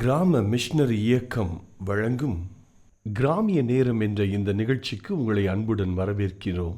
கிராம மிஷனரி இயக்கம் வழங்கும் கிராமிய நேரம் என்ற இந்த நிகழ்ச்சிக்கு உங்களை அன்புடன் வரவேற்கிறோம்.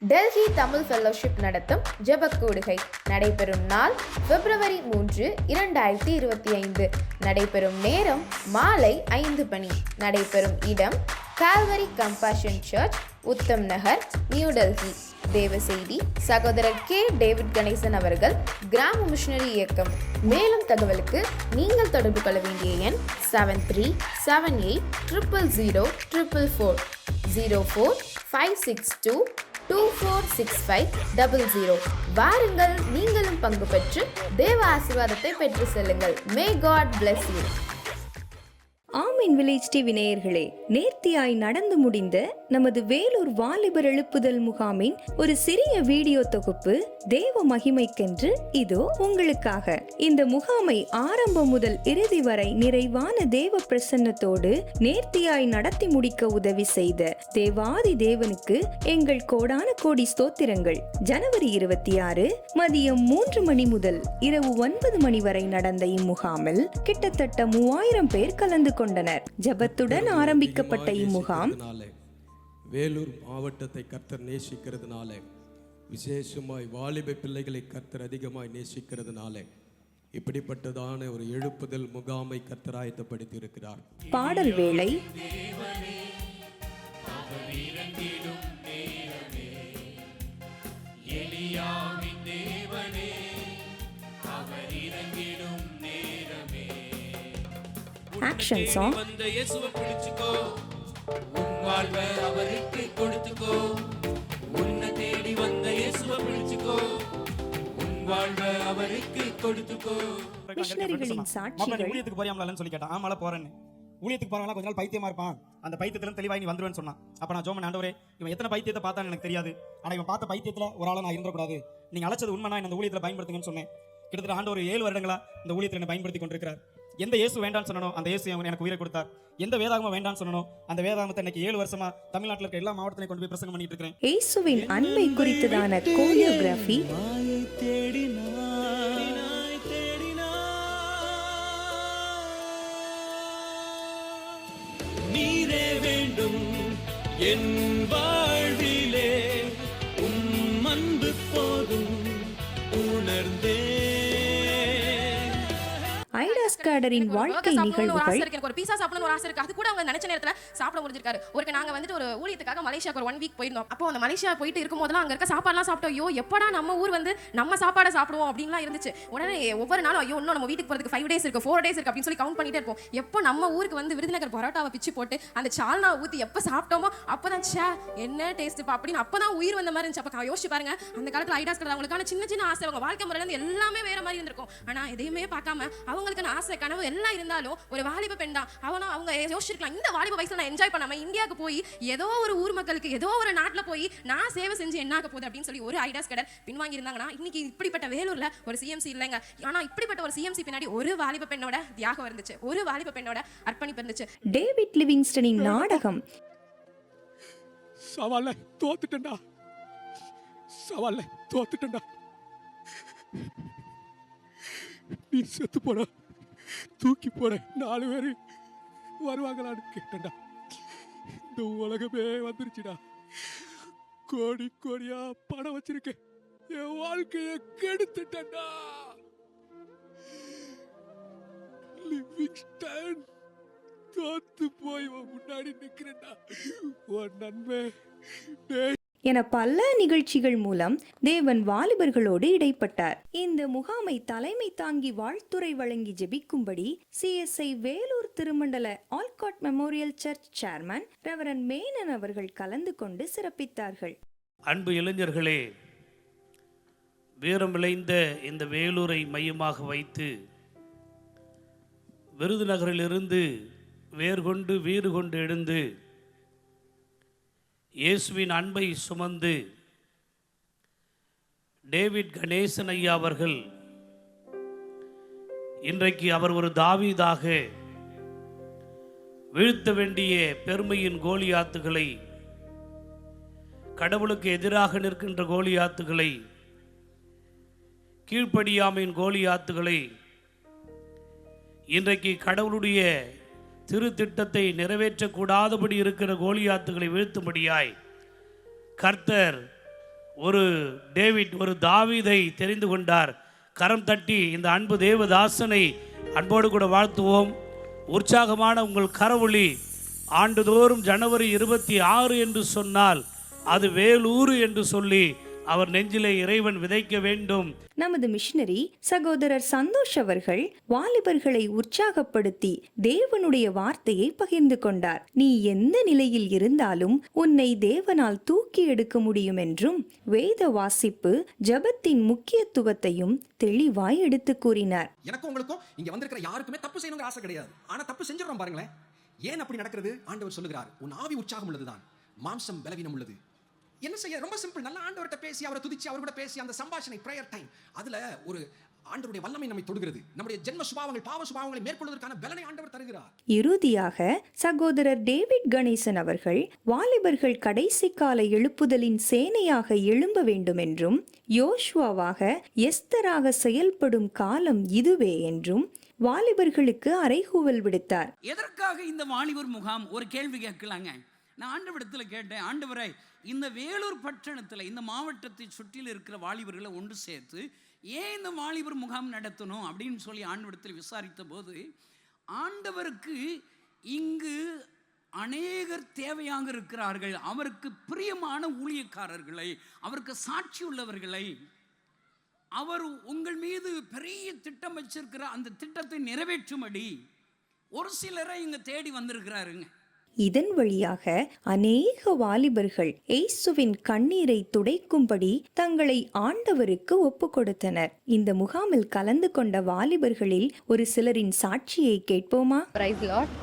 டெல்லி தமிழ் ஃபெல்லோஷிப் நடத்தும் ஜெபக்கூடுகை நடைபெறும் நாள் February 3, 2025. நடைபெறும் நேரம் மாலை 5 மணி. நடைபெறும் இடம் கால்வரி கம்பேஷன் சர்ச், உத்தம் நகர், நியூ டெல்லி. தேவ செய்தி சகோதரர் கே. டேவிட் கணேசன் அவர்கள், கிராம மிஷனரி இயக்கம். மேலும் தகவலுக்கு நீங்கள் தொடர்பு கொள்ள வேண்டிய எண் 7378000444 0456224650. வாருங்கள், நீங்களும் பங்கு பெற்று தேவ ஆசீர்வாதத்தை பெற்று செல்லுங்கள். May God bless you. ஆமீன் வில்லேஜ் டிவி நேயர்களே, நேர்த்தியாய் நடந்து முடிந்த நமது வேலூர் வாலிபர் எழுப்புதல் முகாமின் ஒரு சிறிய வீடியோ தொகுப்பு தேவ மகிமைக்கென்று இதோ உங்களுக்காக. இந்த முகாமை ஆரம்பம் முதல் இறுதி வரை நிறைவான தேவ பிரசன்னத்தோடு நேர்த்தியாய் நடத்தி முடிக்க உதவி செய்த தேவாதி தேவனுக்கு எங்கள் கோடான கோடி ஸ்தோத்திரங்கள். ஜனவரி 26 மதியம் 3 மணி முதல் இரவு 9 மணி வரை நடந்த இம்முகாமில் கிட்டத்தட்ட 3000 பேர் கலந்து கொண்டனர். ஜபத்துடன் ஆரம்பிக்கப்பட்ட இம்முகாம் வேலூர் மாவட்டத்தை கர்த்தர் நேசிக்கிறதுனால, விசேஷமாய் வாலிப பிள்ளைகளை கர்த்தர் அதிகமாய் நேசிக்கிறதுனால இப்படிப்பட்டதான ஒரு எழுப்புதல் முகாமை கர்த்தர் ஆயத்தப்படுத்தி இருக்கிறார். பாடல் வேளை, ஆக்ஷன் சாங், அவருக்கு கொடுத்துக்கோ, உன்னை தேடி வந்த இயேசுவை பிடிச்சுக்கோ, உன் வாழ்வை அவருக்கு கொடுத்துக்கோ. மிஷனரிகளின் சாட்சிகள். ஊழியத்துக்கு போறியாமலன்னு சொல்லி கேட்டான். ஆமால போறேன்னு. ஊழியத்துக்கு போறவங்க கொஞ்ச நாள் பைத்தியமா இருப்பான், அந்த பைத்தியத்துல தெளிவாய் நீ வந்துருவேன்னு சொன்னான். அப்ப நான் ஜோமன், ஆண்டவரே, இவன் எத்தனை பைத்தியத்தை பார்த்தான்னு எனக்கு தெரியாது, ஆனா இவன் பார்த்த பைத்தியத்துல ஒரு ஆளை நான் இருந்துடக்கூடாது, நீங்க அழைச்சது உண்மை, நான் இந்த ஊழியத்துல பயன்படுத்துங்கன்னு சொன்னேன். கிட்டத்தட்ட ஆண்டவர் 7 வருடங்களா இந்த ஊழியத்துல என்னை பயன்படுத்தி கொண்டிருக்கிறார். எந்த இயேசு வேண்டான்னு சொன்னனோ அந்த இயேசு எனக்கு உயிரை கொடுத்தார். எந்த வேதாகமம் வேண்டான்னு சொன்னனோ அந்த வேதாகமத்தை இன்னைக்கு 7 வருஷமா தமிழ்நாட்டில் இருக்க எல்லா மாவட்டத்திலையும் கொண்டு போய் பிரசங்கம் பண்ணிட்டு இருக்கேன். இயேசுவின் அன்பை குறித்ததான கோரியோகிராஃபி, நீரே வேண்டும் என் வாழ்விலே, உன் அன்பு போதும் உணர்ந்தே. ஐடாஸ் கார்டரின் வாழ்க்கை நிகழ்வுகள். எனக்கு ஒரு பீஸா சாப்பிடணும் ஒரு ஆசை இருக்கு. அது கூட அவங்க நினைச்ச நேரத்துல சாப்பிட முடிஞ்சிருக்காரு. நாங்க வந்துட்டு ஒரு ஊழியத்துக்காக மலேசியாக்கு ஒரு 1 வீக் போயிருந்தோம். அப்போ அந்த மலேசியா போயிட்டு இருக்கும்போதெல்லாம் அங்க இருக்க சாப்பாடுலாம் சாப்பிட்டோம். ஐயோ, எப்படா நம்ம ஊர் வந்து நம்ம சாப்பாடை சாப்பிடுவோம் அப்படின்லாம் இருந்துச்சு. உடனே ஒவ்வொரு நாளும் ஐயோ, இன்னும் நம்ம வீட்டுக்கு போறதுக்கு 5 days இருக்கு, 4 days இருக்கு அப்படின்னு சொல்லி கவுண்ட் பண்ணிட்டே இருப்போம். எப்போ நம்ம ஊருக்கு வந்து விருதுநகர் பரோட்டாவை பிச்சு போட்டு அந்த சால்னா ஊத்தி எப்ப சாப்பிட்டோமோ அப்பதான் ச்சே என்ன டேஸ்ட் அப்படின்னு அப்பதான் உயிர் வந்த மாதிரி இருந்துச்சு. அப்ப யோசிச்சு பாருங்க, அந்த காலத்துல ஐடாஸ் கார்டு அவங்களுக்கான சின்ன சின்ன ஆசை, அவங்க வாழ்க்கை முறையில இருந்து எல்லாமே வேற மாதிரி இருந்திருக்கும். ஆனா எதையுமே பார்க்காம அவங்களுக்கு ஆசை கனவு எல்லாம் இருந்தாலும் ஒரு வாலிப பெண் தான் அவங்க யோசிச்சிருக்கலாம், இந்த வாலிப வயசுல நான் என்ஜாய் பண்ணாம இந்தியாவுக்கு போய் ஏதோ ஒரு ஊர் மக்களுக்கு ஏதோ ஒரு நாட்டுல போய் நான் சேவை செஞ்சு என்னாக போகுது அப்படின்னு சொல்லி ஒரு ஐடாஸ் கடை பின்வாங்கி இருந்தாங்கன்னா இன்னைக்கு இப்படிப்பட்ட வேலூர்ல ஒரு சிஎம்சி இல்லைங்க. ஆனா இப்படிப்பட்ட ஒரு சிஎம்சி பின்னாடி ஒரு வாலிப பெண்ணோட தியாகம் இருந்துச்சு, ஒரு வாலிப பெண்ணோட அர்ப்பணிப்பு இருந்துச்சு. டேவிட் லிவிங்ஸ்டனின் நாடகம். சவால்ல தோத்துட்டேன்டா, சவால்ல தோத்துட்டேன்டா, நீ செத்து போட தூக்கி போட 4 பேரு வருவாங்களான்னு கேட்டேன்டா. இந்த உலகமே வந்துருச்சுடா, கோடி கோடியா பணம் வச்சிருக்கேன், என் வாழ்க்கையை கெடுத்துட்டேன்டா. லிவிங்ஸ்டன் தோத்து போய் முன்னாடி நிக்கிறேன்டா, உன் நன்மை என பல நிகழ்ச்சிகள் மூலம் தேவன் வாலிபர்களோடு இடைப்பட்டார். இந்த முகாமை தலைமை தாங்கி வாழ்த்துரை வழங்கி ஜெபிக்கும்படி CSI வேலூர் திருமண்டல Alcott Memorial Church chairman Reverend Menon அவர்கள் கலந்து கொண்டு சிறப்பித்தார்கள். அன்பு இளைஞர்களே, வீரம் விளைந்த இந்த வேலூரை மையமாக வைத்து விருதுநகரிலிருந்து வேர்கொண்டு வீறு கொண்டு எழுந்து இயேசுவின் அன்பை சுமந்து டேவிட் கணேசன் ஐயா அவர்கள் இன்றைக்கு அவர் ஒரு தாவீதாக வீழ்த்த வேண்டிய பெருமையின் கோலியாத்துகளை, கடவுளுக்கு எதிராக நிற்கின்ற கோலியாத்துகளை, கீழ்ப்படியாமையின் கோலியாத்துகளை இன்றைக்கு கடவுளுடைய திருத்திட்டத்தை நிறைவேற்றக்கூடாதபடி இருக்கிற கோலியாத்துகளை வீழ்த்தும்படியாய் கர்த்தர் ஒரு தாவீதை தெரிந்து கொண்டார். கரம் தட்டி இந்த அன்பு தேவதாசனை அன்போடு கூட வாழ்த்துவோம். உற்சாகமான உங்கள் கரவொளி ஆண்டுதோறும் ஜனவரி 26 என்று சொன்னால் அது வேலூர் என்று சொல்லி அவர் நெஞ்சிலே இறைவன் விதைக்க வேண்டும். நமது மிஷனரி சகோதரர் சந்தோஷ் அவர்கள் வாலிபர்களை உற்சாகப்படுத்தி தேவனுடைய வார்த்தையை பகிர்ந்து கொண்டார். நீ எந்த நிலையில் இருந்தாலும் உன்னை தேவனால் தூக்கி எடுக்க முடியும் என்றும் வேத வாசிப்பு ஜெபத்தின் முக்கியத்துவத்தையும் தெளிவாய் எடுத்து கூறினார். எனக்கும் உங்களுக்கும் இங்க வந்திருக்கிற யாருக்குமே தப்பு செய்யணுங்கிற ஆசை கிடையாது. ஆனா தப்பு செஞ்சிடறோம் பாருங்களேன். ஏன் அப்படி நடக்கிறது? ஆண்டவர் சொல்லுகிறார், உன் ஆவி உற்சாகம் உள்ளதுதான், மாம்சம் பலவீனம் உள்ளது. என்ன செய்ய? ரொம்ப சிம்பிள். நல்ல ஆண்டவர்கிட்ட பேசி, அவரை துதிச்சு, அவர் கூட பேசி, அந்த சம்பாஷணை பிரேயர் டைம், அதுல ஒரு ஆண்டவருடைய வல்லமை நம்மை தொடுகிறது. நம்முடைய ஜென்ம சுபாவங்கள், பாவ சுபாவங்களை மேற்கொள்வதற்கான பலனை ஆண்டவர் தருகிறார். இறுதியாக சகோதரர் டேவிட் கணேசன் அவர்கள் வாலிபர்கள் கடைசி கால எழுப்புதலின் சேனையாக எழும்ப வேண்டும் என்றும் யோசுவாவாக எஸ்தராக செயல்படும் காலம் இதுவே என்றும் வாலிபர்களுக்கு அறைகூவல் விடுத்தார். எதற்காக இந்த வாலிபர் முகாம்? ஒரு கேள்வி கேட்கலாங்க. நான் ஆண்டவரிடத்தில் கேட்டேன், ஆண்டவரை, இந்த வேலூர் பட்டணத்தில் இந்த மாவட்டத்தை சுற்றில் இருக்கிற வாலிபர்களை ஒன்று சேர்த்து ஏன் இந்த வாலிபர் முகாம் நடத்தணும் அப்படின்னு சொல்லி ஆண்டவரிடத்தில் விசாரித்த போது, ஆண்டவருக்கு இங்கு அநேகர் தேவையாக இருக்கிறார்கள், அவருக்கு பிரியமான ஊழியக்காரர்களை, அவருக்கு சாட்சி உள்ளவர்களை, அவர் உங்கள் மீது பெரிய திட்டம் வச்சிருக்கிற அந்த திட்டத்தை நிறைவேற்றும்படி ஒரு சிலரை இங்க தேடி வந்திருக்கிறாருங்க. இதன் வழியாக அநேக வாலிபர்கள் இயேசுவின் கண்ணீரை துடைக்கும்படி தங்களை ஆண்டவருக்கு ஒப்பு கொடுத்தனர். இந்த முகாமில் கலந்து கொண்ட வாலிபர்களில் ஒரு சிலரின் சாட்சியை கேட்போமா? Praise Lord.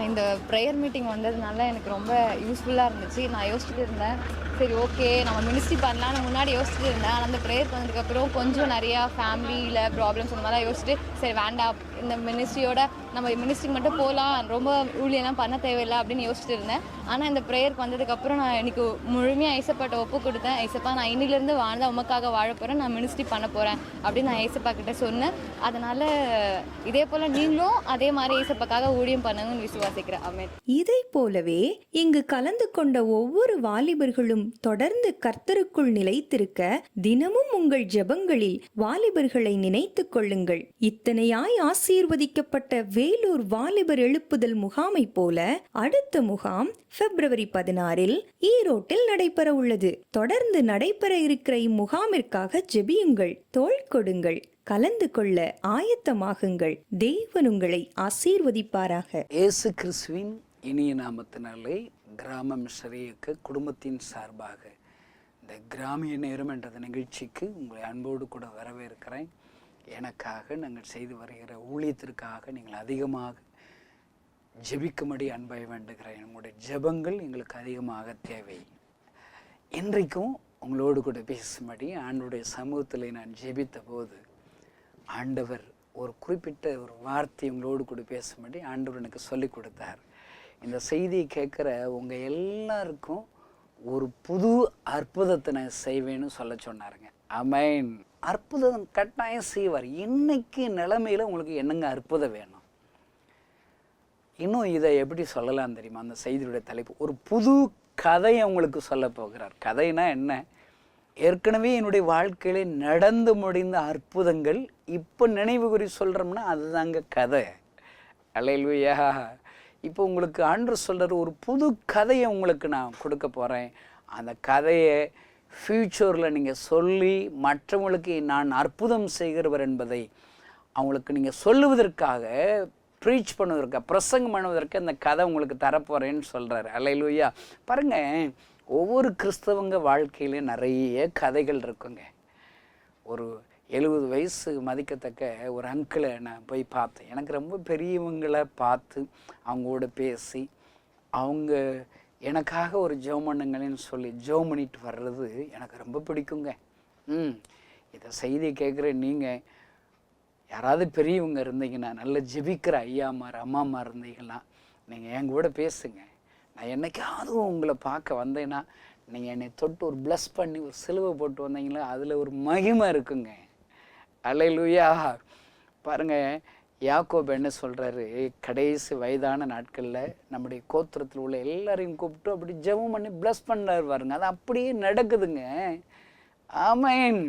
இந்த ப்ரேயர் மீட்டிங் வந்ததுனால எனக்கு ரொம்ப யூஸ்ஃபுல்லாக இருந்துச்சு. நான் யோசிச்சுட்டு இருந்தேன், சரி ஓகே நம்ம மினிஸ்ட்ரி பண்ணலான்னு முன்னாடி யோசிச்சுட்டு இருந்தேன். ஆனால் அந்த ப்ரேயர் பண்ணதுக்கப்புறம் கொஞ்சம் நிறையா ஃபேமிலியில் ப்ராப்ளம்ஸ் அந்த மாதிரிலாம் யோசிச்சுட்டு, சரி வேண்டாம், இந்த மினிஸ்ட்ரியோட நம்ம மினிஸ்ட்ரிக்கு மட்டும் போகலாம், ரொம்ப ஊழியெல்லாம் பண்ண தேவையில்லை அப்படின்னு யோசிச்சுட்டு இருந்தேன். ஆனால் இந்த ப்ரேயருக்கு வந்ததுக்கப்புறம் நான் எனக்கு முழுமையாக ஏசப்பாட்ட ஒப்பு கொடுத்தேன். ஏசப்பா, நான் இன்னிலேருந்து வாழ்ந்தால் உமக்காக வாழ போகிறேன், நான் மினிஸ்ட்ரி பண்ண போகிறேன் அப்படின்னு நான் ஏசப்பா கிட்ட சொன்னேன். அதனால் இதே போல் நீங்களும் அதே மாதிரி ஏசப்பாக்காக ஊழியம் பண்ணுங்கன்னு விசுவாசிக்கிறேன். ஆமென். இதை போலவே இங்கு கலந்து கொண்ட ஒவ்வொரு வாலிபர்களும் தொடர்ந்து கர்த்தருக்குள் நிலைத்திருக்க தினமும் உங்கள் ஜெபங்களில் வாலிபர்களை நினைத்துக் கொள்ளுங்கள். இத்தனையாய் ஆசீர்வதிக்கப்பட்ட வேலூர் வாலிபர் எழுப்புதல் முகாமை போல அடுத்த முகாம் பிப்ரவரி 16 ஈரோட்டில் நடைபெற உள்ளது. தொடர்ந்து நடைபெற இருக்கிற இம்முகாமிற்காக ஜெபியுங்கள், தோள் கொடுங்கள், கலந்து கொள்ள ஆயத்தமாகுங்கள். தேவன் உங்களை ஆசீர்வதிப்பாராக. இயேசு கிறிஸ்துவின் இனிய நாமத்தினாலே கிராம மிஷனரிக்கு குடும்பத்தின் சார்பாக இந்த கிராமிய நேரம் என்ற நிகழ்ச்சிக்கு உங்களை அன்போடு கூட வரவேற்கிறேன். எனக்காக நாங்கள் செய்து வருகிற ஊழியத்திற்காக நீங்கள் அதிகமாக ஜெபிக்கும்படி அன்பை வேண்டுகிறேன். உங்களுடைய ஜெபங்கள் எங்களுக்கு அதிகமாக தேவை. இன்றைக்கும் உங்களோடு கூட பேசும்படி ஆண்டவருடைய சமூகத்தில் நான் ஜெபித்த போது ஆண்டவர் ஒரு குறிப்பிட்ட ஒரு வார்த்தை உங்களோடு கூட பேசும்படி ஆண்டவர் எனக்கு சொல்லிக் கொடுத்தார். இந்த செய்தியை கேட்குற உங்கள் எல்லாருக்கும் ஒரு புது அற்புதத்தை நான் செய்வேன்னு சொல்ல சொன்னாருங்க. ஆமென். அற்புதம் கட்டாயம் செய்வார். இன்னைக்கு நிலைமையில் உங்களுக்கு என்னங்க அற்புதம் வேணும்? இன்னும் இதை எப்படி சொல்லலாம் தெரியுமா? அந்த செய்தியுடைய தலைப்பு ஒரு புது கதையை உங்களுக்கு சொல்ல போகிறார். கதைனா என்ன? ஏற்கனவே என்னுடைய வாழ்க்கையிலே நடந்து முடிந்த அற்புதங்கள் இப்போ நினைவு குறி சொல்கிறோம்னா அதுதாங்க கதை. அல்லேலூயா. இப்போ உங்களுக்கு ஆண்டவர் சொல்கிற ஒரு புது கதையை உங்களுக்கு நான் கொடுக்க போகிறேன். அந்த கதையை ஃப்யூச்சரில் நீங்கள் சொல்லி மற்றவங்களுக்கு நான் அற்புதம் செய்கிறவர் என்பதை அவங்களுக்கு நீங்கள் சொல்லுவதற்காக, ப்ரீச் பண்ணுவதற்காக, பிரசங்கம் பண்ணுவதற்கு அந்த கதை உங்களுக்கு தரப்போகிறேன்னு சொல்கிறாரு. அல்லேலூயா. பாருங்கள், ஒவ்வொரு கிறிஸ்தவங்க வாழ்க்கையிலே நிறைய கதைகள் இருக்குங்க. ஒரு 70 வயசு மதிக்கத்தக்க ஒரு அங்கிளை நான் போய் பார்த்தேன். எனக்கு ரொம்ப பெரியவங்களை பார்த்து அவங்களோட பேசி அவங்க எனக்காக ஒரு ஜெபம் பண்ணுங்களேன்னு சொல்லி ஜெபம் பண்ணிட்டு வர்றது எனக்கு ரொம்ப பிடிக்குங்க. இதை செய்தி கேட்குற நீங்கள் யாராவது பெரியவங்க இருந்தீங்கன்னா, நல்ல ஜெபிக்கிற ஐயாமார் அம்மாமார் இருந்தீங்கன்னா நீங்கள் என் கூட பேசுங்க. நான் என்னைக்காவது உங்களை பார்க்க வந்தேன்னா நீங்கள் என்னை தொட்டு ஒரு ப்ளஸ் பண்ணி ஒரு சிலுவை போட்டு வந்தீங்களா, அதில் ஒரு மகிமை இருக்குங்க. அல்லேலூயா. பாருங்கள், யாக்கோபு என்ன சொல்கிறாரு, கடைசி வயதான நாட்களில் நம்முடைய கோத்திரத்தில் உள்ள எல்லாரையும் கூப்பிட்டு அப்படி ஜெபம் பண்ணி ப்ளஸ் பண்ணார் பாருங்க. அது அப்படியே நடக்குதுங்க. ஆமேன்.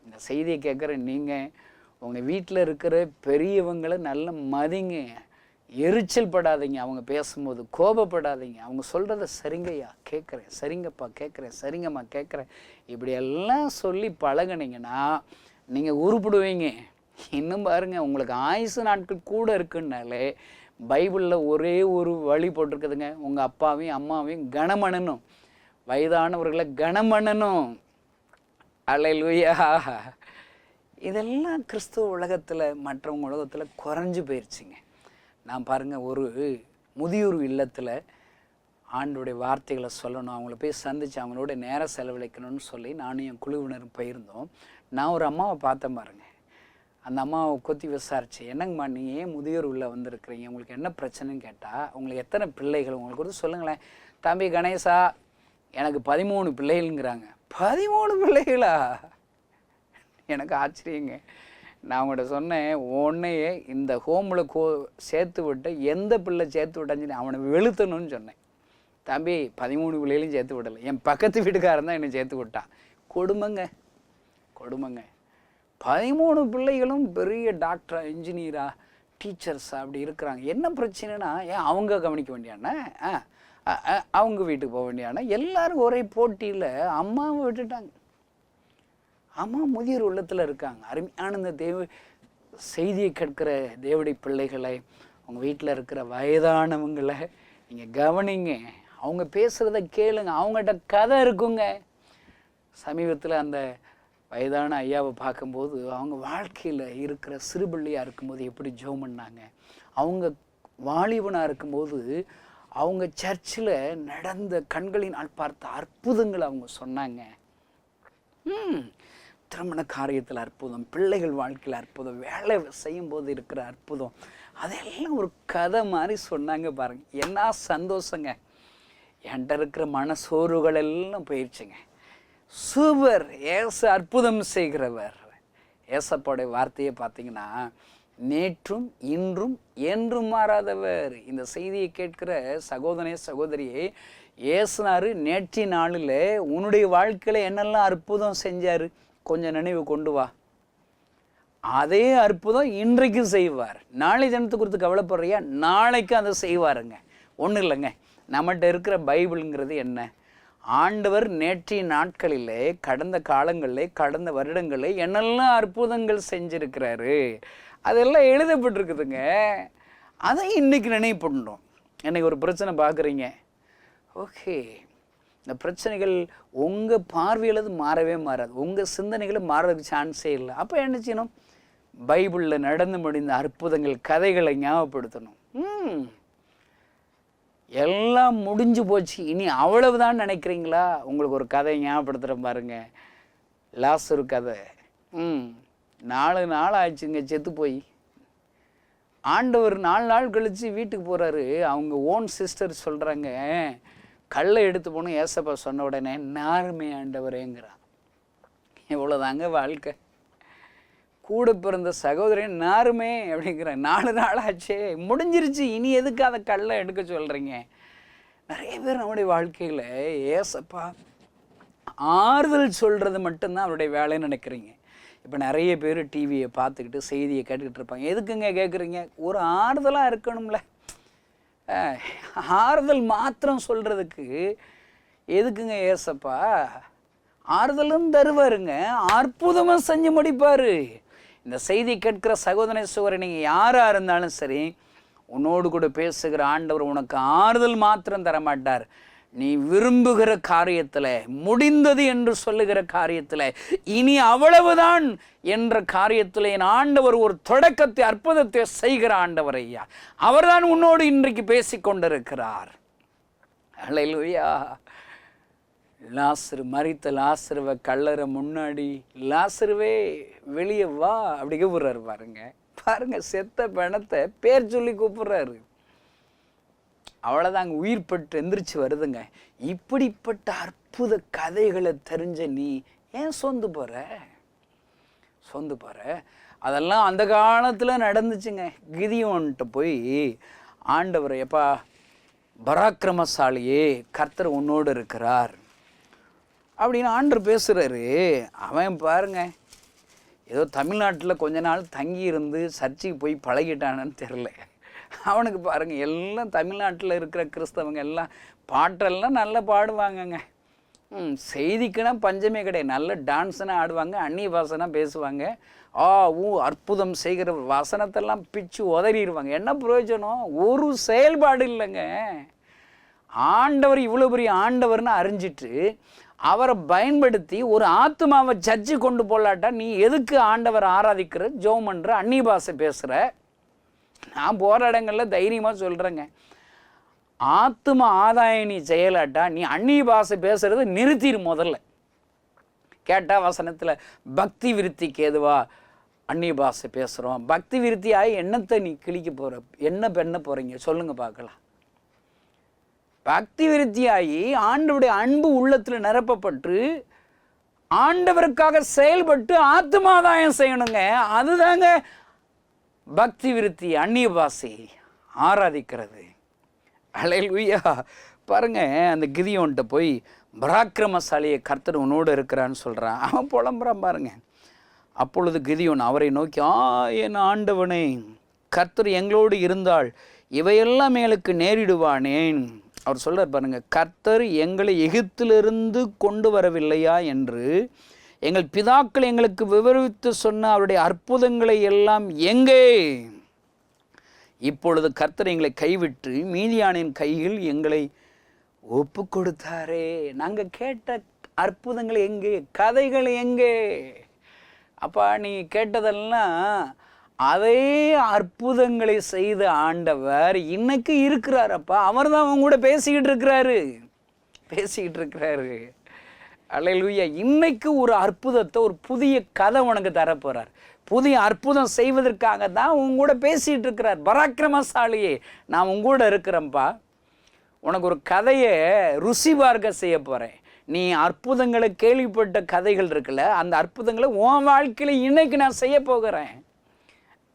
இந்த செய்தியை கேட்குற நீங்கள் உங்கள் வீட்டில் இருக்கிற பெரியவங்களை நல்ல மதிங்க, எரிச்சல் படாதீங்க, அவங்க பேசும்போது கோபப்படாதீங்க. அவங்க சொல்கிறத சரிங்கய்யா கேட்குறேன், சரிங்கப்பா கேட்குறேன், சரிங்கம்மா கேட்குறேன், இப்படியெல்லாம் சொல்லி பழகுனீங்கன்னா நீங்கள் உருப்பிடுவீங்க. இன்னும் பாருங்கள், உங்களுக்கு ஆயுசு நாட்கள் கூட இருக்குன்னாலே பைபிளில் ஒரே ஒரு வழி போட்டிருக்குதுங்க. உங்கள் அப்பாவையும் அம்மாவையும் கனம் பண்ணணும், வயதானவர்களை கனம் பண்ணணும். அல்லேலூயா. இதெல்லாம் கிறிஸ்துவ உலகத்தில் மற்றவங்க உலகத்தில் குறைஞ்சி போயிடுச்சுங்க. நான் பாருங்கள், ஒரு முதியோர் இல்லத்தில் ஆண்டோடைய வார்த்தைகளை சொல்லணும், அவங்கள போய் சந்தித்து அவங்களோட நேரம் செலவழிக்கணும்னு சொல்லி நானும் என் குழுவினரும் போயிருந்தோம். நான் ஒரு அம்மாவை பார்த்தேன் பாருங்க. அந்த அம்மாவை கொத்தி விசாரித்தேன், என்னங்கம்மா நீ ஏன் முதியோர் உள்ள வந்திருக்கிறீங்க, உங்களுக்கு என்ன பிரச்சனைன்னு கேட்டால், உங்களுக்கு எத்தனை பிள்ளைகள் உங்களுக்கு வந்து சொல்லுங்களேன். தம்பி கணேசா, எனக்கு 13 பிள்ளைகள்ங்கிறாங்க. 13 பிள்ளைகளா? எனக்கு ஆச்சரியங்க. நான் அவங்கள்ட்ட சொன்னேன், உன்னையே இந்த ஹோமில் சேர்த்து விட்டு எந்த பிள்ளை சேர்த்து விட்டான்னு அவனை வெளுத்தணும்னு சொன்னேன். தம்பி 13 பிள்ளைகளையும் சேர்த்து விடலை, என் பக்கத்து வீட்டுக்காரன் தான் என்னை சேர்த்து விட்டான். கொடுமைங்க, கொடுமைங்க. 13 பிள்ளைகளும் பெரிய டாக்டரா, இன்ஜினியரா, டீச்சர்ஸா அப்படி இருக்கிறாங்க. என்ன பிரச்சனைனா, ஏன் அவங்க கவனிக்க வேண்டியானே, அவங்க வீட்டுக்கு போக வேண்டியானே, எல்லாரும் ஒரே போட்டியில் அம்மாவை விட்டுட்டாங்க. அம்மா முதியோர் உள்ளத்தில் இருக்காங்க. அருமையான இந்த செய்தியை கேட்கிற தேவடைய பிள்ளைகளை, உங்கள் வீட்டில் இருக்கிற வயதானவங்களை நீங்கள் கவனிங்க, அவங்க பேசுகிறத கேளுங்க, அவங்கள்ட்ட கதை இருக்குங்க. சமீபத்தில் அந்த வயதான ஐயாவை பார்க்கும்போது அவங்க வாழ்க்கையில் இருக்கிற சிறுபிள்ளையாக இருக்கும்போது எப்படி ஜெபம் பண்ணாங்க, அவங்க வாலிபனாக இருக்கும்போது அவங்க சர்ச்சில் நடந்த கண்களினால் பார்த்த அற்புதங்களை அவங்க சொன்னாங்க. திருமண காரியத்தில் அற்புதம், பிள்ளைகள் வாழ்க்கையில் அற்புதம், வேலை செய்யும்போது இருக்கிற அற்புதம், அதெல்லாம் ஒரு கதை மாதிரி சொன்னாங்க பாருங்க. என்ன சந்தோஷங்க. என்கிட்ட இருக்கிற மனசோர்வுகள் எல்லாம் போயிடுச்சுங்க. சூப்பர், ஏசு அற்புதம் செய்கிறவர். ஏசப்பாவுடைய வார்த்தையை பார்த்தீங்கன்னா, நேற்றும் இன்றும் என்றும் மாறாதவர். இந்த செய்தியை கேட்கிற சகோதரனே சகோதரியே, ஏசுனாரு நேற்று நாளில் உன்னுடைய வாழ்க்கையில் என்னெல்லாம் அற்புதம் செஞ்சார் கொஞ்சம் நினைவு கொண்டு வா. அதே அற்புதம் இன்றைக்கு செய்வார். நாளை தினத்தை குறித்து கவலைப்படுறியா, நாளைக்கு அதை செய்வாருங்க. ஒன்றும் இல்லைங்க, நம்மகிட்ட இருக்கிற பைபிளுங்கிறது என்ன, ஆண்டவர் நேற்றைய நாட்களிலே, கடந்த காலங்களிலே, கடந்த வருடங்களிலே என்னெல்லாம் அற்புதங்கள் செஞ்சுருக்கிறாரு அதெல்லாம் எழுதப்பட்டிருக்குதுங்க. அதை இன்றைக்கி நினைவு பண்ணணும். இன்றைக்கி ஒரு பிரச்சனை பார்க்குறீங்க, ஓகே, இந்த பிரச்சனைகள் உங்கள் பார்வையில் அது மாறவே மாறாது, உங்கள் சிந்தனைகளும் மாறதுக்கு சான்ஸே இல்லை. அப்போ என்ன செய்யணும், பைபிளில் நடந்து முடிந்த அற்புதங்கள் கதைகளை ஞாபகப்படுத்தணும். எல்லாம் முடிஞ்சு போச்சு, இனி அவ்வளவுதான் நினைக்கிறீங்களா? உங்களுக்கு ஒரு கதை ஞாபகப்படுத்துகிறேன் பாருங்க. லாசரு கதை. 4 நாள் ஆச்சுங்க செத்து போய். ஆண்டவர் 4 நாள் கழித்து வீட்டுக்கு போகிறாரு. அவங்க ஓன் சிஸ்டர் சொல்கிறாங்க, கல்லை எடுத்து போகணும். ஏசப்பா சொன்ன உடனே நாருமே ஆண்டவரேங்கிறான். இவ்வளோதாங்க வாழ்க்கை. கூட பிறந்த சகோதரன் நாருமே அப்படிங்கிறான். 4 நாள் ஆச்சே, முடிஞ்சிருச்சு, இனி எதுக்கு அதை கல்லை எடுக்க சொல்கிறீங்க? நிறைய பேர் நம்முடைய வாழ்க்கையில் ஏசப்பா ஆறுதல் சொல்கிறது மட்டும்தான் அவருடைய வேலைன்னு நினைக்கிறீங்க. இப்போ நிறைய பேர் டிவியை பார்த்துக்கிட்டு செய்தியை கேட்டுக்கிட்டு இருப்பாங்க. எதுக்குங்க கேட்குறீங்க? ஒரு ஆறுதலாக இருக்கணும்ல. ஆறுதல் மாத்திரம் சொல்கிறதுக்கு எதுக்குங்க ஏசப்பா? ஆறுதலும் தருவாருங்க, அற்புதமாக செஞ்சு முடிப்பார். இந்த செய்தி கேட்கிற சகோதர சகோதரி, நீங்கள் யாராக இருந்தாலும் சரி, உன்னோடு கூட பேசுகிற ஆண்டவர் உனக்கு ஆறுதல் மாத்திரம் தரமாட்டார். நீ விரும்புகிற காரியத்தில், முடிந்தது என்று சொல்லுகிற காரியத்தில், இனி அவ்வளவுதான் என்ற காரியத்தில் என் ஆண்டவர் ஒரு தொடக்கத்தை, அற்புதத்தை செய்கிற ஆண்டவர் ஐயா. அவர்தான் உன்னோடு இன்றைக்கு பேசிக்கொண்டிருக்கிறார். அல்லேலூயா. லாசரு, மரித்த லாசருவை கல்லறை முன்னாடி, லாசருவே வெளியே வா அப்படி கூப்பிடுறாரு பாருங்க. பாருங்க, செத்த பணத்தை பேர் சொல்லி கூப்பிடுறாரு. அவ்வளோதாங்க, உயிர் பெற்று எந்திரிச்சு வருதுங்க. இப்படிப்பட்ட அற்புத கதைகளை தெரிஞ்ச நீ ஏன் சோர்ந்து போகிற? சொந்து பாரு. அதெல்லாம் அந்த காலத்தில் நடந்துச்சுங்க. கிதியோன்ட்டு போய் ஆண்டவர், எப்பா பராக்கிரமசாலியே, கர்த்தர் உன்னோடு இருக்கிறார் அப்படின்னு ஆண்டவர் பேசுகிறாரு. அவன் பாருங்க, ஏதோ தமிழ்நாட்டில் கொஞ்ச நாள் தங்கி இருந்து சர்ச்சுக்கு போய் பழகிட்டானன்னு தெரில. அவனுக்கு பாருங்கள், எல்லாம் தமிழ்நாட்டில் இருக்கிற கிறிஸ்தவங்க எல்லாம் பாட்டெல்லாம் நல்லா பாடுவாங்கங்க. செய்திக்குன்னா பஞ்சமே கிடையாது. நல்ல டான்ஸ்னா ஆடுவாங்க, அந்நிய வாசனா பேசுவாங்க. அற்புதம் செய்கிற வசனத்தெல்லாம் பிச்சு உதறிடுவாங்க. என்ன பிரயோஜனம்? ஒரு செயல்பாடு இல்லைங்க. ஆண்டவர் இவ்வளோ பெரிய ஆண்டவர்னு அறிஞ்சிட்டு அவரை பயன்படுத்தி ஒரு ஆத்மாவை சர்ச்சு கொண்டு போகலாட்டா நீ எதுக்கு ஆண்டவர் ஆராதிக்கிற, ஜெபம் பண்ணுற, அந்நிய பாஷை பேசுகிற? நான் போகிற இடங்களில் தைரியமாக சொல்கிறேங்க, ஆத்ம ஆதாயம் நீ செய்யலாட்டா நீ அந்நிய பாஷை பேசுகிறத நிறுத்திடு. முதல்ல கேட்டால் வசனத்தில் பக்தி விருத்திக்கு ஏதுவா அந்நிய பாஷை பேசுகிறோம். பக்தி விருத்தியாகி என்னத்தை நீ கிழிக்க போகிற, என்ன பண்ண போகிறீங்க சொல்லுங்கள் பார்க்கலாம். பக்தி விருத்தியாகி ஆண்டவருடைய அன்பு உள்ளத்தில் நிரப்பப்பட்டு ஆண்டவருக்காக செயல்பட்டு ஆத்மாதாயம் செய்யணுங்க. அதுதாங்க பக்தி விருத்தி, அந்நிய பாஷை ஆராதிக்கிறது. அல்லேலூயா. பாருங்க, அந்த கிதியோன்ட்ட போய் பராக்கிரமசாலியை கர்த்தர் உன்னோடு இருக்கிறான்னு சொல்கிறான். அவன் புலம்புறான் பாருங்க. அப்பொழுது கிதியோன் அவரை நோக்கி, என் ஆண்டவனே, கர்த்தர் எங்களோடு இருந்தால் இவையெல்லாம் மேலுக்கு நேரிடுவானேன். அவர் சொல்கிறார் பாருங்க, கர்த்தர் எங்களை எகிப்திலிருந்து கொண்டு வரவில்லையா என்று எங்கள் பிதாக்கள் எங்களுக்கு விவரித்து சொன்ன அவருடைய அற்புதங்களை எல்லாம் எங்கே? இப்பொழுது கர்த்தர் எங்களை கைவிட்டு மீதியானின் கையில் எங்களை ஒப்பு கொடுத்தாரே. நாங்கள் கேட்ட அற்புதங்கள் எங்கே? கதைகள் எங்கே? அப்பா, நீ கேட்டதெல்லாம் அதே அற்புதங்களை செய்த ஆண்டவர் இன்னைக்கு இருக்கிறார். அப்பா, அவர் தான் அவங்க கூட பேசிக்கிட்டு இருக்கிறாரு. அல்லேலூயா. இன்னைக்கு ஒரு அற்புதத்தை, ஒரு புதிய கதை உனக்கு தரப்போகிறார். புதிய அற்புதம் செய்வதற்காக தான் உங்க கூட பேசிகிட்டு இருக்கிறார். பராக்கிரமசாலியே, நான் உங்க கூட இருக்கிறேன்ப்பா. உனக்கு ஒரு கதையை ருசி பார்க்க செய்ய போகிறேன். நீ அற்புதங்களை கேள்விப்பட்ட கதைகள் இருக்குல்ல, அந்த அற்புதங்களை உன் வாழ்க்கையில் இன்னைக்கு நான் செய்ய போகிறேன்.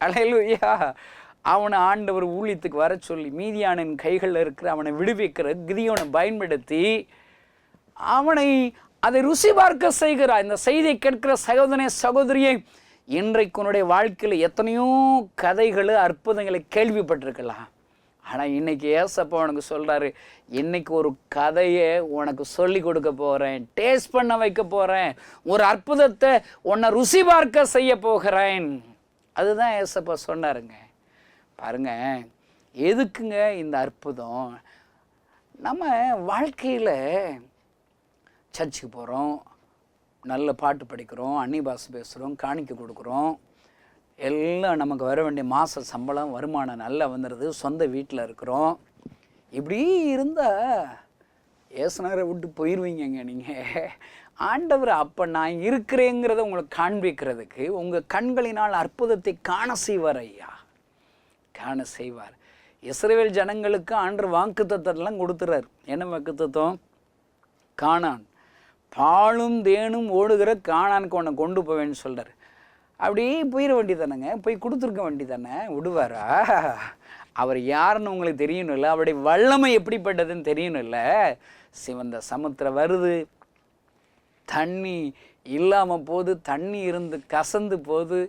அல்லேலூயா. அவனை ஆண்டவர் ஊழியத்துக்கு வர சொல்லி மீதியானின் கைகளில் இருக்கிற அவனை விடுவிக்கிற கிதியோனை பயன்படுத்தி அவனை அதை ருசி பார்க்க செய்கிறார். இந்த செய்தியை கேட்கிற சகோதரனே, சகோதரியை, இன்றைக்கு உன்னுடைய வாழ்க்கையில் எத்தனையோ கதைகள், அற்புதங்களை கேள்விப்பட்டிருக்கலாம். ஆனால் இன்னைக்கு ஏசப்பா உனக்கு சொல்கிறாரு, இன்னைக்கு ஒரு கதையை உனக்கு சொல்லி கொடுக்க போகிறேன், டேஸ்ட் பண்ண வைக்க போகிறேன், ஒரு அற்புதத்தை உன்னை ருசி பார்க்க செய்ய போகிறேன். அதுதான் ஏசப்பா சொன்னாருங்க. பாருங்க, எதுக்குங்க இந்த அற்புதம்? நம்ம வாழ்க்கையில் சர்ச்சுக்கு போகிறோம், நல்ல பாட்டு படிக்கிறோம், அந்நிய பாஷை பேசுகிறோம், காணிக்கை கொடுக்குறோம், எல்லாம் நமக்கு வர வேண்டிய மாத சம்பளம், வருமானம் நல்லா வந்துடுது, சொந்த வீட்டில் இருக்கிறோம். இப்படி இருந்தால் ஏசுனரை விட்டு போயிடுவீங்கங்க நீங்கள். ஆண்டவர் அப்போ நான் இருக்கிறேங்கிறத உங்களுக்கு காண்பிக்கிறதுக்கு உங்கள் கண்களினால் அற்புதத்தை காண செய்வார். ஐயா, காண செய்வார். இஸ்ரவேல் ஜனங்களுக்கு ஆண்டவர் வாக்குத்தத்தெல்லாம் கொடுத்துறாரு. என்ன வாக்குத்தத்தம்? கானான், பாலும் தேனும் ஓடுகிற கானானுக்கு உன்னை கொண்டு போவேன்னு சொல்கிறார். அப்படி போயிட வேண்டியதானேங்க, போய் கொடுத்துருக்க வேண்டியதானே. விடுவாரா? அவர் யாருன்னு உங்களுக்கு தெரியணும் இல்லை, அவருடைய வல்லமை எப்படிப்பட்டதுன்னு தெரியணும் இல்லை. சிவந்த சமுத்திரம் வருது, தண்ணி இல்லாமல் போகுது, தண்ணி இருந்து கசந்து போகுது,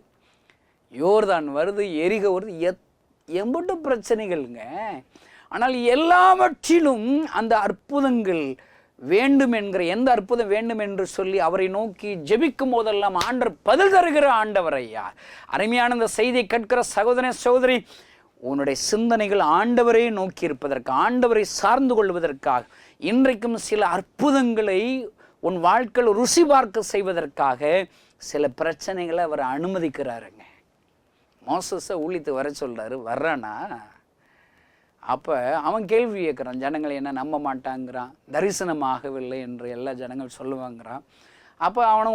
யோர்தான் வருது, எரிக வருது, எம்பட்டு பிரச்சனைகள்ங்க. ஆனால் எல்லாவற்றிலும் அந்த அற்புதங்கள் வேண்டும் என்கிற, எந்த அற்புதம் வேண்டும் என்று சொல்லி அவரை நோக்கி ஜெபிக்கும் போதெல்லாம் ஆண்டவர் பதில் தருகிற ஆண்டவர். ஐயா, அருமையான இந்த செய்தியை கேட்கிற சகோதரனே, சகோதரி, உன்னுடைய சிந்தனைகள் ஆண்டவரை நோக்கி இருப்பதற்கு, ஆண்டவரை சார்ந்து கொள்வதற்காக, இன்றைக்கும் சில அற்புதங்களை உன் வாழ்க்கையில் ருசி பார்க்க செய்வதற்காக சில பிரச்சனைகளை அவர் அனுமதிக்கிறாருங்க. மோசஸை ஊழித்து வர சொல்கிறாரு. வர்றானா? அப்போ அவன் கேள்வி கேட்குறான். ஜனங்கள் என்ன நம்ப மாட்டாங்கிறான், தரிசனமாகவில்லை என்று எல்லா ஜனங்கள் சொல்லுவாங்கிறான். அப்போ அவனை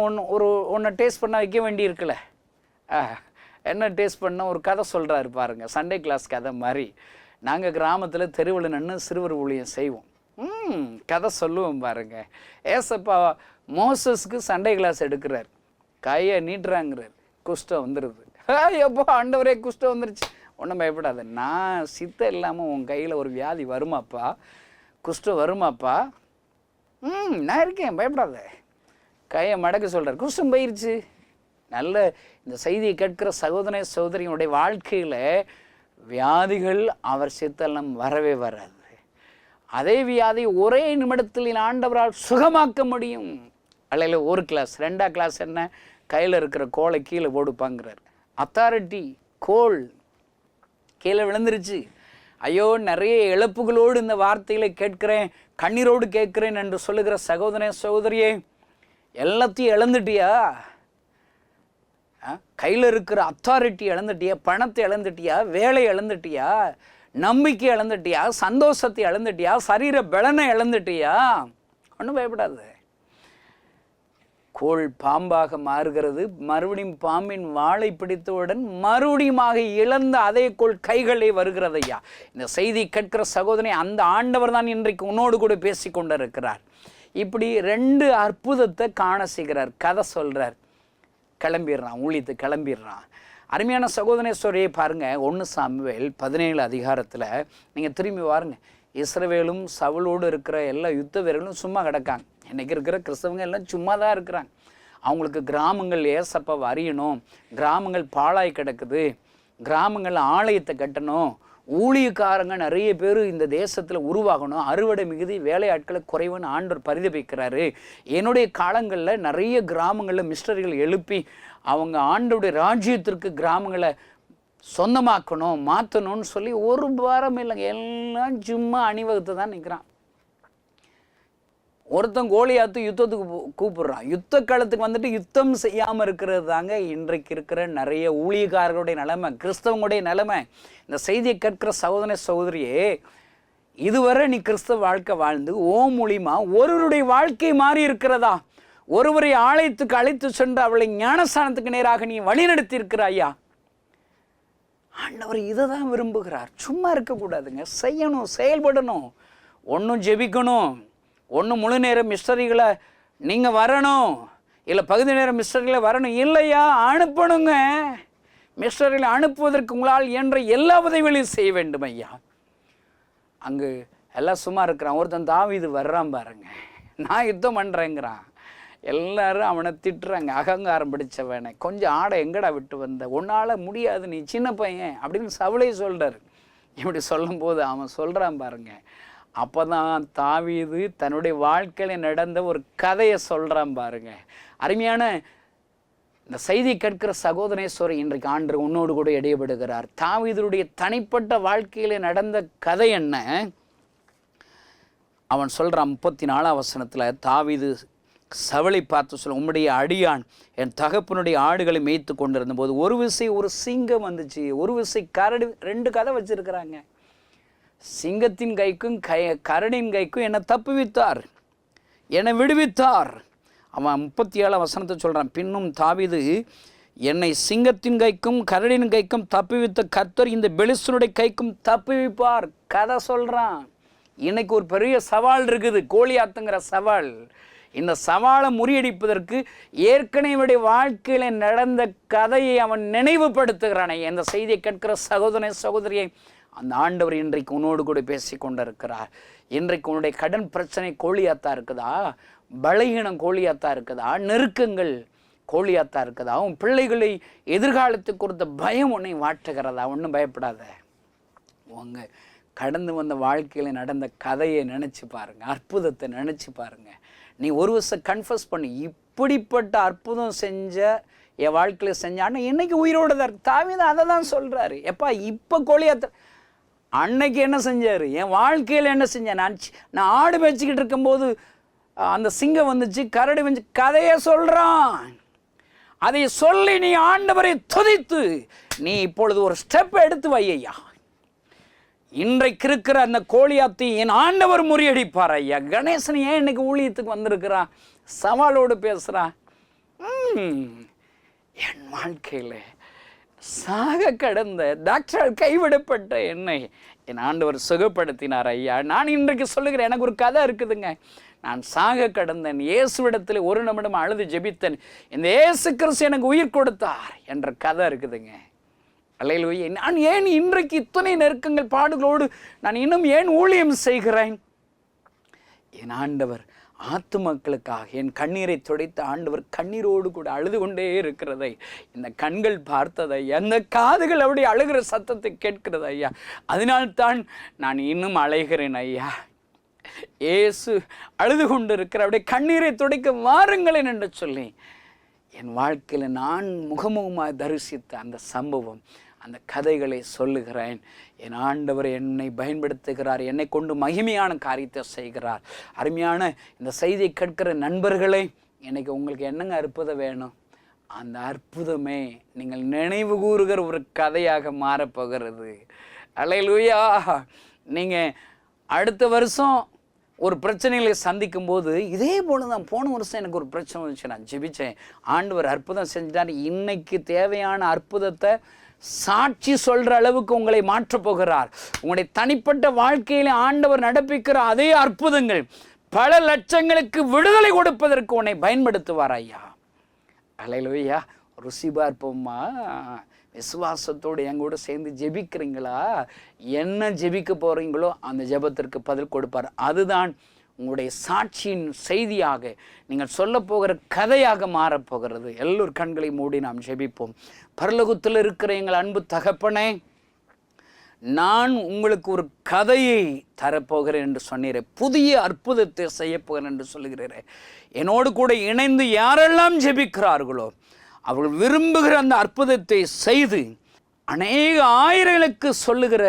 ஒன்று டேஸ்ட் பண்ண வைக்க வேண்டி இருக்குல்ல. என்ன டேஸ்ட் பண்ண? ஒரு கதை சொல்கிறாரு பாருங்க, சண்டே கிளாஸ் கதை மாதிரி. நாங்கள் கிராமத்தில் தெருவில் நின்று சிறுவர் ஊழியம் செய்வோம். கதை சொல்லுவோம் பாருங்க. ஏசப்பா மோசஸ்க்கு சண்டே கிளாஸ் எடுக்கிறார். கையை நீட்டுறாங்கிறார், குஷ்டம் வந்துடுது. எப்போ ஆண்டவரே குஷ்டம் வந்துருச்சு, ஒன்றும் பயப்படாத, நான் சித்தம் இல்லாமல் உன் கையில் ஒரு வியாதி வருமாப்பா, குஷ்டம் வருமாப்பா, நான் இருக்கேன், பயப்படாத, கையை மடக்க சொல்கிறார். குஷ்டம் போயிருச்சு. நல்ல இந்த செய்தியை கேட்கிற சகோதர சகோதரியினுடைய வாழ்க்கையில் வியாதிகள் அவர் சித்தெல்லாம் வரவே வராது. அதே வியாதி ஒரே நிமிடத்தில் ஆண்டவரால் சுகமாக்க முடியும். அல்ல ஒரு கிளாஸ், 2ஆம் கிளாஸ் என்ன, கையில் இருக்கிற கோலை கீழே போடுப்பாங்கிறார். அத்தாரிட்டி, கோல் கீழே விழுந்துருச்சு. ஐயோ, நிறைய இழப்புகளோடு இந்த வார்த்தைகளை கேட்கிறேன், கண்ணீரோடு கேட்கிறேன் என்று சொல்லுகிற சகோதர சகோதரியே, எல்லாத்தையும் இழந்துட்டியா? கையில் இருக்கிற அத்தாரிட்டி இழந்துட்டியா? பணத்தை இழந்துட்டியா? வேலை இழந்துட்டியா? நம்பிக்கை இழந்துட்டியா? சந்தோஷத்தை இழந்துட்டியா? சரீர பலனை இழந்துட்டியா? ஒன்றும் பயப்படாது. கோள் பாம்பாக மாறுகிறது. மறுபடியும் பாம்பின் வாளை பிடித்தவுடன் மறுபடியுமாக இழந்த அதே கோள் கைகளே வருகிறதையா. இந்த செய்தி கேட்கிற சகோதரி, அந்த ஆண்டவர் தான் இன்றைக்கு உன்னோடு கூட பேசி கொண்டிருக்கிறார். இப்படி 2 அற்புதத்தை காண செய்கிறார். கதை சொல்கிறார், கிளம்பிடுறான், ஊழியத்து கிளம்பிடுறான். அருமையான சகோதரேஸ்வரியை பாருங்கள், 1 சாமுவேல் 17 அதிகாரத்தில் நீங்கள் திரும்பி பாருங்க. இஸ்ரவேலும் சவுலோடு இருக்கிற எல்லா யுத்த வீரர்களும் சும்மா கிடக்காங்க. இன்றைக்கி இருக்கிற கிறிஸ்தவங்க எல்லாம் சும்மா தான் இருக்கிறாங்க. அவங்களுக்கு கிராமங்கள் ஏசப்பாவை அறியணும், கிராமங்கள் பாழாய் கிடக்குது, கிராமங்கள் ஆலயத்தை கட்டணும், ஊழியக்காரங்க நிறைய பேர் இந்த தேசத்தில் உருவாகணும், அறுவடை மிகுதி, வேலையாட்களை குறைவுன்னு ஆண்டவர் பரிதபிக்கிறாரு. என்னுடைய காலங்களில் நிறைய கிராமங்களில் மிஸ்டரிகள் எழுப்பி அவங்க ஆண்டோடைய ராஜ்யத்திற்கு கிராமங்களை சொந்தமாக்கணும், மாற்றணும்னு சொல்லி ஒரு வாரம் இல்லைங்க, எல்லாம் சும்மா அணிவகுத்து தான் நிற்கிறான். ஒருத்தன் கோலியாத்து யுத்தத்துக்கு கூப்பிடுறான். யுத்த காலத்துக்கு வந்துட்டு யுத்தம் செய்யாமல் இருக்கிறது தாங்க இன்றைக்கு இருக்கிற நிறைய ஊழியக்காரர்களுடைய நிலைமை, கிறிஸ்தவங்களுடைய நிலைமை. இந்த செய்தியை கேட்கிற சகோதர சகோதரியே, இதுவரை நீ கிறிஸ்தவ வாழ்க்கை வாழ்ந்து ஓ மூலியமா ஒருவருடைய வாழ்க்கை மாறி இருக்கிறதா? ஒருவரை ஆலயத்துக்கு அழைத்து சென்று அவளை ஞானஸ்தானத்துக்கு நேராக நீ வழிநடத்தி இருக்கிறாயா? ஆண்டவர் இதை தான் விரும்புகிறார். சும்மா இருக்கக்கூடாதுங்க, செய்யணும், செயல்படணும். ஒன்றும் ஜெபிக்கணும், ஒன்று முழு நேரம் மிஸ்டரிகளை நீங்கள் வரணும், இல்லை பகுதி நேரம் மிஸ்டரிகளை வரணும், இல்லையா அனுப்பணுங்க. மிஸ்டரிகளை அனுப்புவதற்கு உங்களால் என்ற எல்லா உதவிகளையும் செய்ய வேண்டும் ஐயா. அங்கே எல்லாம் சும்மா இருக்கிறான். ஒருத்தன் தாவீது வர்றான் பாருங்க, நான் யுத்தம் பண்ணுறேங்கிறான். எல்லாரும் அவனை திட்டுறாங்க, அகங்காரம் பிடிச்சவனை, கொஞ்சம் ஆடை எங்கடா விட்டு வந்த, உன்னால் முடியாது, நீ சின்ன பையன் அப்படின்னு சவுலே சொல்கிறார். இப்படி சொல்லும்போது அவன் சொல்கிறான் பாருங்க, அப்போ தான் தாவீது தன்னுடைய வாழ்க்கையில் நடந்த ஒரு கதையை சொல்கிறான் பாருங்க. அருமையான இந்த செய்தி கேட்கிற சகோதரேஸ்வரி, இன்றைக்கு ஆண்டவர் உன்னோடு கூட இடையப்படுகிறார். தாவீதுடைய தனிப்பட்ட வாழ்க்கையில் நடந்த கதை என்ன? அவன் சொல்கிறான் 34ஆம் வசனத்தில், தாவீது சவலை பார்த்து சொல்ல, உம்முடைய அடியான் என் தகப்பனுடைய ஆடுகளை மேய்த்து கொண்டிருந்த போது ஒரு விசை ஒரு சிங்கம் வந்துச்சு, ஒரு விசை கரடி. 2 கதை வச்சிருக்கிறாங்க. சிங்கத்தின் கைக்கும் கரடின் கைக்கும் என்னை தப்புவித்தார், என்னை விடுவித்தார். அவன் 37ஆம் வசனத்தை சொல்கிறான், பின்னும் தாவீது, என்னை சிங்கத்தின் கைக்கும் கரடின் கைக்கும் தப்புவித்த கர்த்தர் இந்த பெலிஸ்தனுடைய கைக்கும் தப்புவிப்பார். கதை சொல்கிறான். இன்னைக்கு ஒரு பெரிய சவால் இருக்குது, கோலியாத்துங்கிற சவால். இந்த சவாலை முறியடிப்பதற்கு ஏற்கனவே வாழ்க்கையில் நடந்த கதையை அவன் நினைவுபடுத்துகிறானே. இந்த செய்தியை கேட்கிற சகோதர சகோதரியை, அந்த ஆண்டவர் இன்றைக்கு உன்னோடு கூட பேசி கொண்டிருக்கிறார். இன்றைக்கு உன்னுடைய கடன் பிரச்சனை கோலியாத்தா இருக்குதா? பலகீனம் கோலியாத்தா இருக்குதா? நெருக்கங்கள் கோலியாத்தா இருக்குதா? உன் பிள்ளைகளை எதிர்காலத்துக்கு கொடுத்த பயம் உன்னை வாட்டுகிறதா? ஒன்றும் பயப்படாத. உங்க கடந்து வந்த வாழ்க்கையில் நடந்த கதையை நினச்சி பாருங்கள், அற்புதத்தை நினச்சி பாருங்கள். நீ ஒரு வருஷம் கன்ஃபஸ் பண்ணி, இப்படிப்பட்ட அற்புதம் செஞ்ச என் வாழ்க்கையில் செஞ்சான்னு இன்னைக்கு உயிரோடு தான் இருக்கு. தாவீது அதை தான் சொல்கிறாரு. எப்பா இப்போ கோலியாத்த அன்னைக்கு என்ன செஞ்சார், என் வாழ்க்கையில் என்ன செஞ்சேன், நான் ஆடு வச்சுக்கிட்டு இருக்கும்போது அந்த சிங்கம் வந்துச்சு, கரடி வந்து கதையை சொல்கிறான். அதை சொல்லி நீ ஆண்டவரை துதித்து நீ இப்பொழுது ஒரு ஸ்டெப் எடுத்து வையா. இன்றைக்கு இருக்கிற அந்த கோலியாத்தை என் ஆண்டவர் முறியடிப்பார் ஐயா. கணேசன் ஏன் இன்னைக்கு ஊழியத்துக்கு வந்திருக்கிறான், சவாலோடு பேசுகிறான். என் வாழ்க்கையில் சாக கடந்த டாக்டரால் கைவிடப்பட்ட என்னை என் ஆண்டவர் சுகப்படுத்தினார் ஐயா. நான் இன்றைக்கு சொல்லுகிறேன், எனக்கு ஒரு கதை இருக்குதுங்க. நான் சாக கடந்தேன், இயேசுவிடத்தில் ஒரு நிமிடம் அழுது ஜெபித்தேன், இந்த இயேசு கிறிஸ்து எனக்கு உயிர் கொடுத்தார் என்ற கதை இருக்குதுங்க. அல்லேலூயா. நான் ஏன் இன்றைக்கு இத்தனை நெருக்கங்கள் பாடுகளோடு நான் இன்னும் ஏன் ஊழியம் செய்கிறேன்? என் ஆண்டவர் ஆத்துமக்களுக்காக என் கண்ணீரை துடைத்த ஆண்டவர் கண்ணீரோடு கூட அழுது கொண்டே இருக்கிறதை இந்த கண்கள் பார்த்ததை, அந்த காதுகள் அப்படி அழுகிற சத்தத்தை கேட்கிறது ஐயா. அதனால்தான் நான் இன்னும் அழைகிறேன் ஐயா. இயேசு அழுது கொண்டு இருக்கிற அப்படியே கண்ணீரை துடைக்க வாருங்களேன் என்று சொல்லி என் வாழ்க்கையில் நான் முகமுகமாக தரிசித்த அந்த சம்பவம், அந்த கதைகளை சொல்லுகிறேன். என் ஆண்டவர் என்னை பயன்படுத்துகிறார், என்னை கொண்டு மகிமையான காரியத்தை செய்கிறார். அருமையான இந்த செய்தியை கேட்கிற நண்பர்களே, இன்னைக்கு உங்களுக்கு என்னங்க அற்புதம் வேணும்? அந்த அற்புதமே நீங்கள் நினைவு கூறுகிற ஒரு கதையாக மாறப்போகிறது. அல்லேலூயா. நீங்கள் அடுத்த வருஷம் ஒரு பிரச்சனைகளை சந்திக்கும் போது இதே போல தான் போன வருஷம் எனக்கு ஒரு பிரச்சனை வந்துச்சு, நான் ஜெபிச்சேன், ஆண்டவர் அற்புதம் செஞ்சுட்டார். இன்னைக்கு தேவையான அற்புதத்தை சாட்சி சொல்கிற அளவுக்கு உங்களை மாற்றப் போகிறார். உங்களுடைய தனிப்பட்ட வாழ்க்கையில் ஆண்டவர் நடப்பிக்கிற அதே அற்புதங்கள் பல லட்சங்களுக்கு விடுதலை கொடுப்பதற்கு உன்னை பயன்படுத்துவார் ஐயா. அல்லேலூயா. ருசி பார்ப்போம்மா. விசுவாசத்தோடு எங்கூட சேர்ந்து ஜெபிக்கிறீங்களா? என்ன ஜெபிக்க போகிறீங்களோ அந்த ஜெபத்திற்கு பதில் கொடுப்பார். அதுதான் உங்களுடைய சாட்சியின் செய்தியாக நீங்கள் சொல்ல போகிற கதையாக மாறப்போகிறது. எல்லோரும் கண்களை மூடி நாம் ஜெபிப்போம். பரலோகத்தில் இருக்கிற எங்கள் அன்பு தகப்பனே, நான் உங்களுக்கு ஒரு கதையை தரப்போகிறேன் என்று சொன்னீரே, புதிய அற்புதத்தை செய்யப்போகிறேன் என்று சொல்லுகிறீரே. என்னோடு கூட இணைந்து யாரெல்லாம் ஜெபிக்கிறார்களோ அவர்கள் விரும்புகிற அந்த அற்புதத்தை செய்து அநேக ஆயிரங்களுக்கு சொல்லுகிற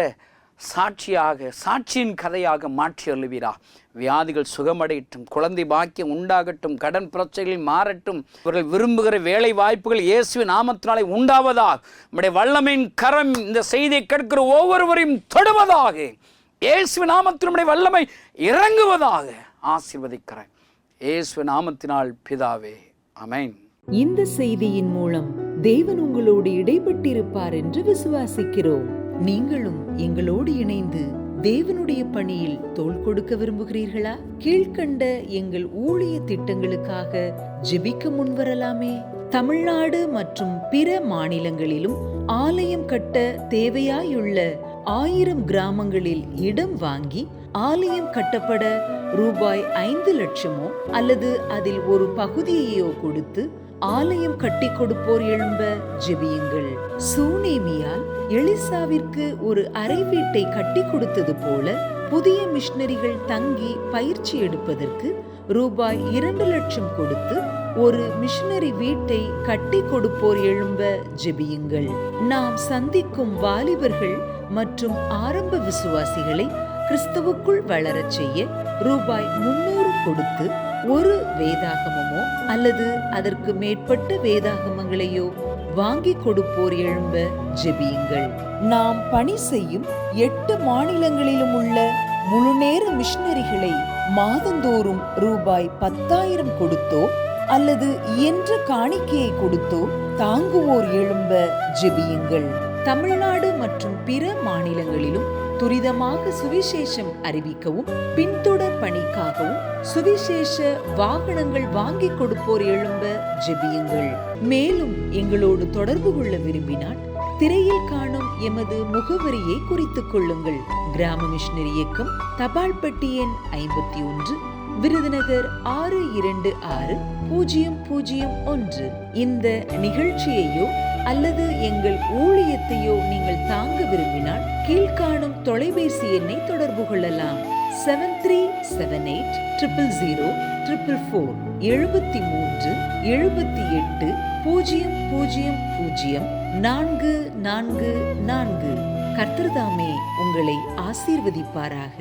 சாட்சியாக, சாட்சியின் கதையாக மாற்றி அழுவீரா. வியாதிகள் சுகமடையட்டும், குழந்தை பாக்கியம் உண்டாகட்டும், கடன் பிரச்சனைகள் மாறட்டும், இவர்கள் விரும்புகிற வேலை வாய்ப்புகள் இயேசுவின் நாமத்தினாலே உண்டாவதாக. நம்முடைய வல்லமையின் கரம் இந்த செய்தியை கேட்கிற ஒவ்வொருவரையும் தொடுவதாக. இயேசுவின் நாமத்தில் நம்முடைய வல்லமை இறங்குவதாக ஆசீர்வதிக்கிறேன். இயேசுவின் நாமத்தினால் பிதாவே, ஆமென். இந்த செய்தியின் மூலம் தேவன் உங்களோடு இடைப்பட்டிருப்பார் என்று விசுவாசிக்கிறோம். நீங்களும் எங்களோடு இணைந்து தேவனுடைய பணியில் தோள் கொடுக்க விரும்புகிறீர்களா? கீழ்கண்ட எங்கள் ஊழிய திட்டங்களுக்காக ஜெபிக்க முன்வரலாமே. தமிழ்நாடு மற்றும் பிற மாநிலங்களிலும் ஆலயம் கட்ட தேவையாயுள்ள 1000 கிராமங்களில் இடம் வாங்கி ஆலயம் கட்டப்பட ரூபாய் 5 லட்சமோ அல்லது அதில் ஒரு பகுதியையோ கொடுத்து ஆலயம் கட்டி கொடுப்போர் எழும்ப ஜெபியுங்கள். சூனேமியால் எலிசாவிற்கு ஒரு அறை வீட்டை கட்டி கொடுத்தது போல புதிய மிஷனரிகள் தங்கி பயிற்சி எடுப்பதற்கு ரூபாய் 2 லட்சம் கொடுத்து ஒரு மிஷனரி வீட்டை கட்டி கொடுப்போர் எழும்ப ஜெபியுங்கள். நாம் சந்திக்கும் வாலிபர்கள் மற்றும் ஆரம்ப விசுவாசிகளை கிறிஸ்துவுக்குள் வளரச் செய்ய ரூபாய் 300 கொடுத்து ஒரு வேதாகமமோ அல்லது அதற்கு மேற்பட்ட வேதாகமங்களையோ வாங்கி கொடுப்போர் எழும்ப ஜெபியுங்கள். நாம் பணி செய்யும் 8 மாநிலங்களிலும் உள்ள முழுநேர மிஷனரிகளை மாதந்தோறும் ரூபாய் 10,000 கொடுத்தோ அல்லது இயன்ற காணிக்கையை கொடுத்தோ தாங்குவோர் எழும்ப ஜெபியுங்கள். தமிழ்நாடு மற்றும் பிற மாநிலங்களிலும் துரிதமாக சுவிசேஷம் அறிவிக்கவும் பின்தொடர் பணிக்காகவும் சுவிசேஷ வாகனங்கள் வாங்கி கொடுப்போர் எழும்ப ஜெபியுங்கள். மேலும் எங்களோடு தொடர்பு கொள்ள விரும்பினால் திரையில் காணும் எமது முகவரியை குறித்துக் கொள்ளுங்கள். கிராம மிஷனரி இயக்கம், தபால் பெட்டி எண் 51, விருதுநகர் 626001. இந்த நிகழ்ச்சியையோ அல்லது எங்கள் ஊழியத்தையோ நீங்கள் தாங்க விரும்பினால் கீழ்காணும் தொலைபேசி எண்ணை தொடர்பு கொள்ளலாம். 73780004 73 78 000 444. கர்த்தர் தாமே உங்களை ஆசீர்வதிப்பாராக.